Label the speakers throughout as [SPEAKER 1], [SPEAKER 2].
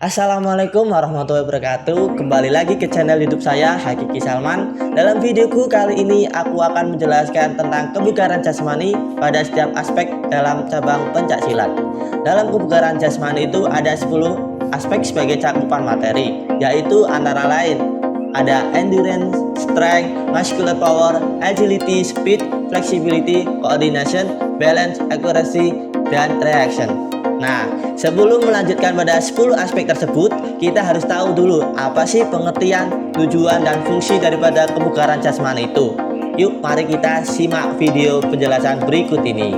[SPEAKER 1] Assalamualaikum warahmatullahi wabarakatuh. Kembali lagi ke channel YouTube saya, Hakiki Salman. Dalam videoku kali ini aku akan menjelaskan tentang kebugaran jasmani pada setiap aspek dalam cabang pencaksilat. Dalam kebugaran jasmani itu ada 10 aspek sebagai cakupan materi, yaitu antara lain ada endurance, strength, muscular power, agility, speed, flexibility, coordination, balance, accuracy, dan reaction. Nah, sebelum melanjutkan pada 10 aspek tersebut, kita harus tahu dulu apa sih pengertian, tujuan, dan fungsi daripada kebugaran jasmani itu. Yuk, mari kita simak video penjelasan berikut ini.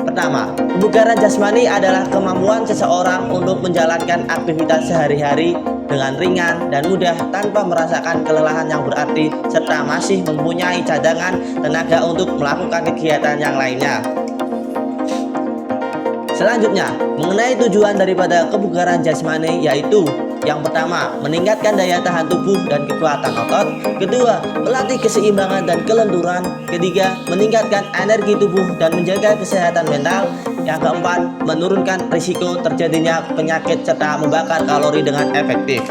[SPEAKER 1] Pertama, kebugaran jasmani adalah kemampuan seseorang untuk menjalankan aktivitas sehari-hari dengan ringan dan mudah tanpa merasakan kelelahan yang berarti serta masih mempunyai cadangan tenaga untuk melakukan kegiatan yang lainnya. Selanjutnya, mengenai tujuan daripada kebugaran jasmani yaitu yang pertama, meningkatkan daya tahan tubuh dan kekuatan otot. Kedua, melatih keseimbangan dan kelenturan. Ketiga, meningkatkan energi tubuh dan menjaga kesehatan mental. Yang keempat, menurunkan risiko terjadinya penyakit serta membakar kalori dengan efektif.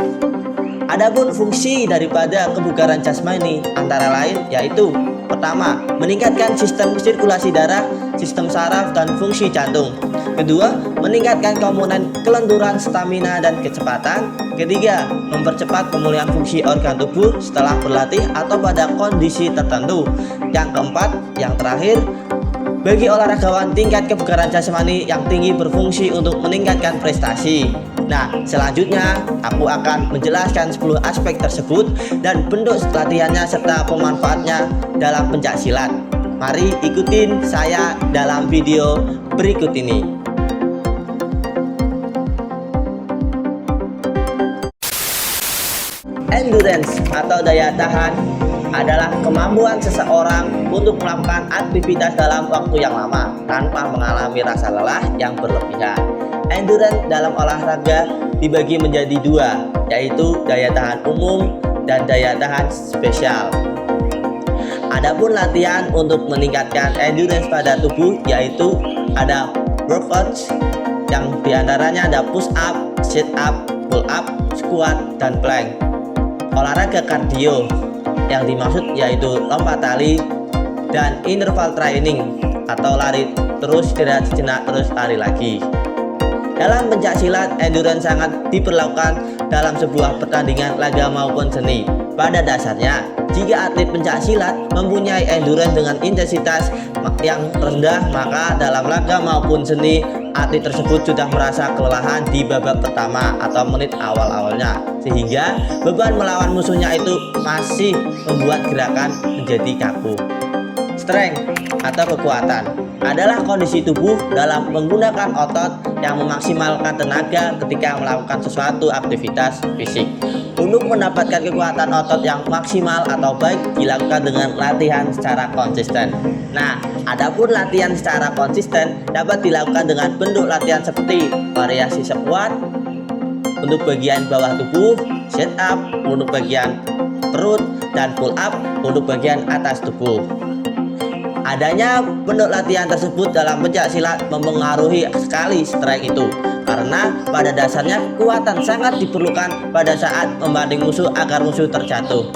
[SPEAKER 1] Adapun fungsi daripada kebugaran jasmani antara lain yaitu pertama, meningkatkan sistem sirkulasi darah, sistem saraf, dan fungsi jantung. Kedua, meningkatkan komponen kelenturan, stamina, dan kecepatan. Ketiga, mempercepat pemulihan fungsi organ tubuh setelah berlatih atau pada kondisi tertentu. Yang keempat, yang terakhir, bagi olahragawan tingkat kebugaran jasmani yang tinggi berfungsi untuk meningkatkan prestasi. Nah, selanjutnya aku akan menjelaskan 10 aspek tersebut dan bentuk latihannya serta pemanfaatnya dalam pencaksilat. Mari ikutin saya dalam video berikut ini. Endurance atau daya tahan adalah kemampuan seseorang untuk melakukan aktivitas dalam waktu yang lama tanpa mengalami rasa lelah yang berlebihan. Endurance dalam olahraga dibagi menjadi dua, yaitu daya tahan umum dan daya tahan spesial. Adapun latihan untuk meningkatkan endurance pada tubuh yaitu ada workouts yang diantaranya ada push up, sit up, pull up, squat, dan plank. Olahraga kardio yang dimaksud yaitu lompat tali dan interval training atau lari terus istirahat sejenak terus lari lagi. Dalam pencaksilat, endurance sangat diperlukan dalam sebuah pertandingan laga maupun seni. Pada dasarnya, jika atlet pencaksilat mempunyai endurance dengan intensitas yang rendah, maka dalam laga maupun seni, atlet tersebut sudah merasa kelelahan di babak pertama atau menit awal-awalnya, sehingga beban melawan musuhnya itu masih membuat gerakan menjadi kaku. Strength atau kekuatan adalah kondisi tubuh dalam menggunakan otot yang memaksimalkan tenaga ketika melakukan sesuatu aktivitas fisik. Untuk mendapatkan kekuatan otot yang maksimal atau baik dilakukan dengan latihan secara konsisten. Nah, adapun latihan secara konsisten dapat dilakukan dengan bentuk latihan seperti variasi squat untuk bagian bawah tubuh, sit up untuk bagian perut, dan pull up untuk bagian atas tubuh. Adanya bentuk latihan tersebut dalam pencaksilat mempengaruhi sekali strength itu, karena pada dasarnya kekuatan sangat diperlukan pada saat membanding musuh agar musuh terjatuh.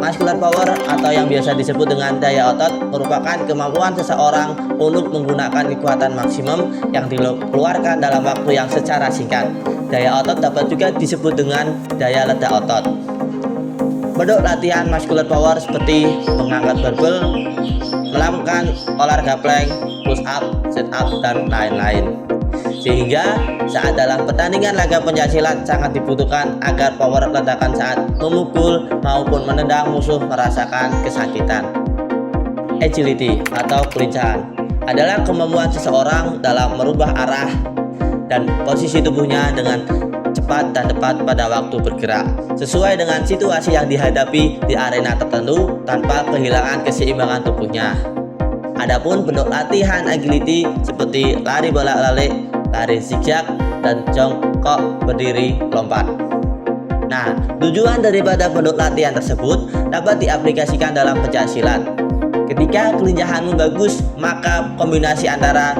[SPEAKER 1] Muscular power atau yang biasa disebut dengan daya otot merupakan kemampuan seseorang untuk menggunakan kekuatan maksimum yang dikeluarkan dalam waktu yang secara singkat. Daya otot dapat juga disebut dengan daya ledak otot. Bentuk latihan muscular power seperti mengangkat barbel, melakukan olahraga plank, push up, sit up, dan lain-lain. Sehingga saat dalam pertandingan laga pencaksilat sangat dibutuhkan agar power ledakan saat memukul maupun menendang musuh merasakan kesakitan. Agility atau kelincahan adalah kemampuan seseorang dalam merubah arah dan posisi tubuhnya dengan cepat dan tepat pada waktu bergerak sesuai dengan situasi yang dihadapi di arena tertentu tanpa kehilangan keseimbangan tubuhnya. Adapun bentuk latihan agility seperti lari bolak-balik, lari zigzag, dan jongkok berdiri lompat. Nah, tujuan daripada bentuk latihan tersebut dapat diaplikasikan dalam pencaksilat. Ketika kelincahanmu bagus, maka kombinasi antara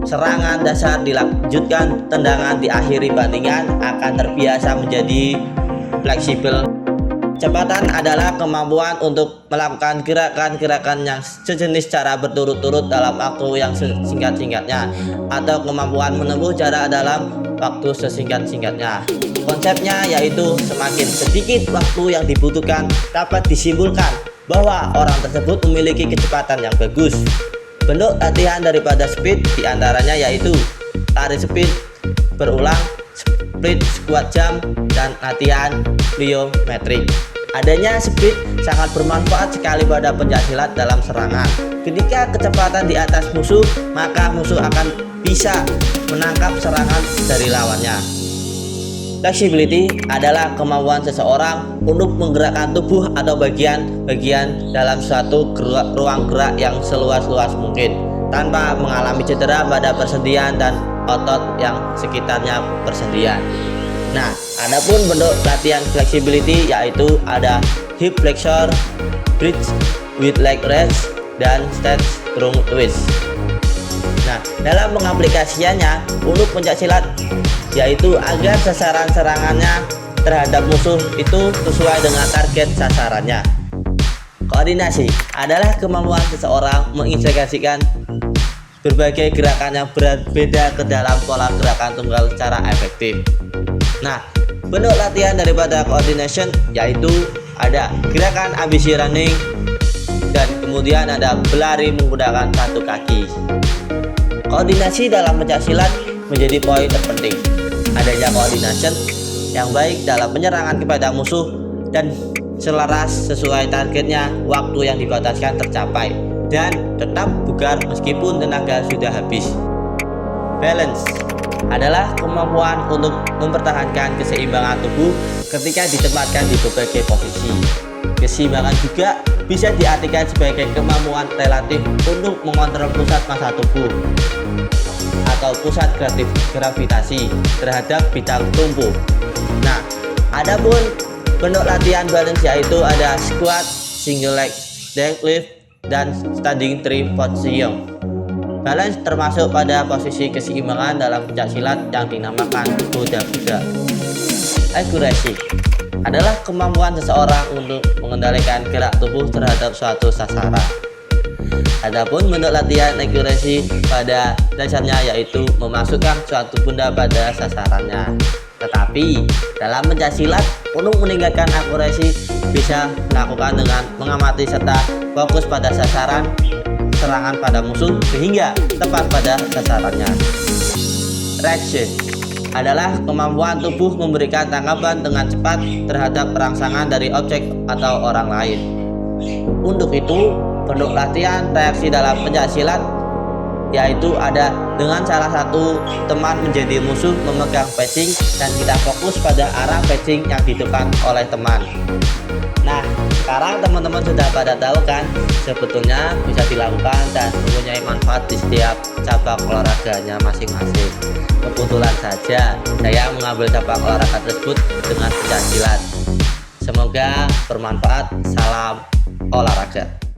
[SPEAKER 1] serangan dasar dilanjutkan tendangan diakhiri bandingan akan terbiasa menjadi fleksibel. Kecepatan adalah kemampuan untuk melakukan gerakan-gerakan yang sejenis secara berturut-turut dalam waktu yang sesingkat-singkatnya, atau kemampuan menempuh jarak dalam waktu sesingkat-singkatnya. Konsepnya yaitu semakin sedikit waktu yang dibutuhkan dapat disimpulkan bahwa orang tersebut memiliki kecepatan yang bagus. Bentuk latihan daripada speed diantaranya yaitu lari speed berulang, split squat jump, dan latihan plyometrik. Adanya speed sangat bermanfaat sekali pada pencaksilat dalam serangan. Ketika kecepatan di atas musuh, maka musuh akan bisa menangkap serangan dari lawannya. Flexibility adalah kemampuan seseorang untuk menggerakkan tubuh atau bagian-bagian dalam suatu ruang gerak yang seluas-luas mungkin tanpa mengalami cedera pada persendian dan otot yang sekitarnya persendian. Nah, adapun bentuk latihan flexibility yaitu ada hip flexor, bridge with leg raise, dan stage trunk twist. Nah, dalam pengaplikasiannya untuk pencaksilat yaitu agar sasaran serangannya terhadap musuh itu sesuai dengan target sasarannya. Koordinasi adalah kemampuan seseorang mengintegrasikan berbagai gerakan yang berbeda ke dalam pola gerakan tunggal secara efektif. Nah, bentuk latihan daripada coordination yaitu ada gerakan ambisi running, dan kemudian ada berlari menggunakan satu kaki. Koordinasi dalam pencaksilat menjadi poin terpenting. Adanya coordination yang baik dalam penyerangan kepada musuh dan selaras sesuai targetnya, waktu yang dibataskan tercapai, dan tetap bugar meskipun tenaga sudah habis. Balance adalah kemampuan untuk mempertahankan keseimbangan tubuh ketika ditempatkan di berbagai posisi. Keseimbangan juga bisa diartikan sebagai kemampuan relatif untuk mengontrol pusat massa tubuh atau pusat gravitasi terhadap bidang tubuh. Nah, adapun bentuk latihan balance yaitu ada squat, single leg deadlift, dan standing tree position. Balance termasuk pada posisi keseimbangan dalam pencaksilat yang dinamakan kuda-kuda. Accuracy adalah kemampuan seseorang untuk mengendalikan gerak tubuh terhadap suatu sasaran. Adapun bentuk latihan accuracy pada dasarnya yaitu memasukkan suatu benda pada sasarannya. Tetapi dalam pencaksilat untuk meningkatkan akurasi bisa dilakukan dengan mengamati serta fokus pada sasaran serangan pada musuh sehingga tepat pada sasarannya. Reaction adalah kemampuan tubuh memberikan tanggapan dengan cepat terhadap rangsangan dari objek atau orang lain. Untuk itu, bentuk latihan reaksi dalam pencaksilat yaitu ada dengan salah satu teman menjadi musuh memegang pacing dan kita fokus pada arah pacing yang ditekan oleh teman. Nah, sekarang teman-teman sudah pada tahu kan sebetulnya bisa dilakukan dan mempunyai manfaat di setiap cabang olahraganya masing-masing. Kebetulan saja saya mengambil cabang olahraga tersebut dengan pencaksilat. Semoga bermanfaat. Salam olahraga.